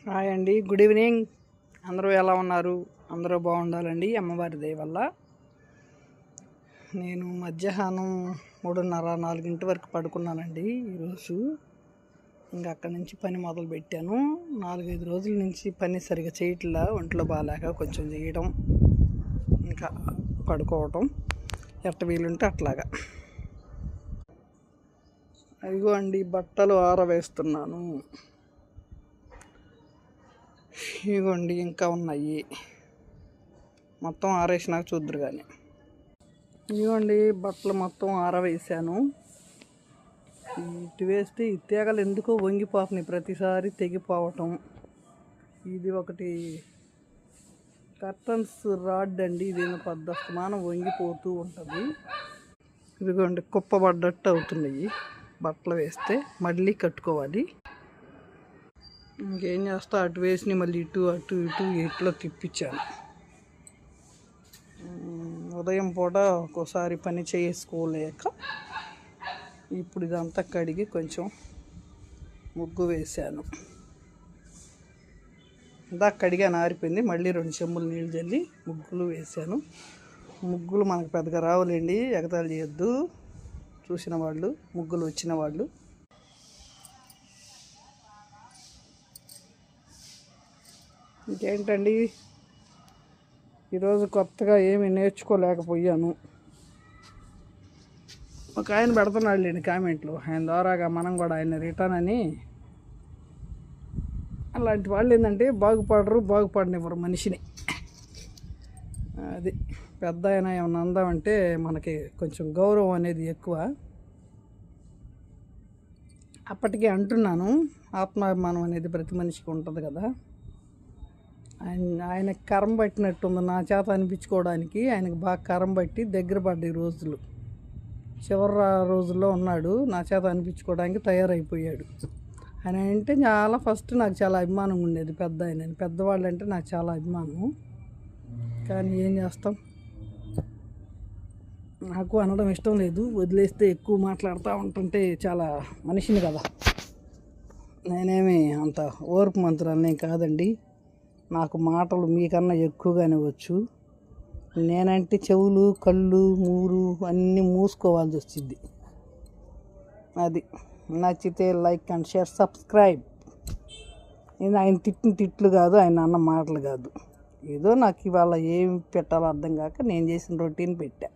Hi అండి, good evening. అందరూ ఎలా ఉన్నారు? అందరూ బాగుండాలండి అమ్మవారి దయ వల్ల. నేను మధ్యాహ్నం 3:30, 4 వరకు పడుకున్నానండి ఈరోజు. ఇంకా అక్కడి నుంచి పని మొదలు పెట్టాను. 4-5 రోజుల నుంచి పని సరిగా చేయట్లా, ఒంట్లో బాగాలేక కొంచెం చేయడం, ఇంకా పడుకోవటం, ఎట్ట వీలుంటే అట్లాగా. అదిగో అండి, బట్టలు ఆరవేస్తున్నాను. ఇదిగోండి, ఇంకా ఉన్నాయి, మొత్తం ఆరేసినాక చూద్దరు కానీ. ఇదిగోండి, బట్టలు మొత్తం ఆరవేసాను. ఇటు వేస్తే ఈ తీగలు ఎందుకో వంగిపోతున్నాయి, ప్రతిసారి తెగిపోవటం. ఇది ఒకటి కర్టన్స్ రాడ్ అండి, ఇది పద్దస్తమానం వంగిపోతూ ఉంటుంది. ఇదిగోండి, కుప్పబడ్డట్టు అవుతున్నాయి. బట్టలు వేస్తే మళ్ళీ కట్టుకోవాలి. ఇంకేం చేస్తా, అటు వేసి మళ్ళీ ఇటు ఇట్లో తిప్పించాను. ఉదయం పూట ఒక్కోసారి పని చేసుకోలేక ఇప్పుడు ఇదంతా కడిగి కొంచెం ముగ్గు వేశాను. ఇందాక కడిగాను, ఆరిపోయింది. మళ్ళీ 2 చెంబులు నీళ్ళు చల్లి ముగ్గులు వేశాను. ముగ్గులు మనకు పెద్దగా రావులేండి, ఎగతాళి చేయొద్దు చూసిన వాళ్ళు, ముగ్గులు వచ్చిన వాళ్ళు. ఇంకేంటండి, ఈరోజు కొత్తగా ఏమీ నేర్చుకోలేకపోయాను. ఒక ఆయన పెడుతున్నాడు లేండి కామెంట్లు, ఆయన ద్వారాగా మనం కూడా ఆయన రిటర్న్ అని. అలాంటి వాళ్ళు ఏంటంటే బాగుపడనివ్వరు మనిషిని. అది పెద్ద ఆయన ఏమన్నా అందామంటే మనకి కొంచెం గౌరవం అనేది ఎక్కువ. అప్పటికే అంటున్నాను, ఆత్మాభిమానం అనేది ప్రతి మనిషికి ఉంటుంది కదా. ఆయన కరం పట్టినట్టుంది నా చేత అనిపించుకోవడానికి. ఆయనకు బాగా కరం పట్టి దగ్గర పడ్డాయి రోజులు. చివరి రోజుల్లో ఉన్నాడు, నా చేత అనిపించుకోవడానికి తయారైపోయాడు. ఆయన అంటే ఫస్ట్ నాకు చాలా అభిమానం ఉండేది, పెద్ద ఆయన. పెద్దవాళ్ళు అంటే నాకు చాలా అభిమానం. కానీ ఏం చేస్తాం, నాకు అనడం ఇష్టం లేదు, వదిలేస్తే ఎక్కువ మాట్లాడుతూ ఉంటుంటే చాలా మనిషిని కదా. నేనేమి అంత ఓర్పు మంత్రాలనేం కాదండి, నాకు మాటలు మీకన్నా ఎక్కువగానే వచ్చు. నేనంటే చెవులు, కళ్ళు, మూరు అన్నీ మూసుకోవాల్సి వచ్చింది. అది నచ్చితే లైక్ అండ్ షేర్, సబ్స్క్రైబ్. నేను ఆయన తిట్టిన తిట్లు కాదు, ఆయన అన్న మాటలు కాదు. ఏదో నాకు ఇవాళ ఏం పెట్టాలో అర్థం కాక నేను చేసిన రొటీన్ పెట్టా.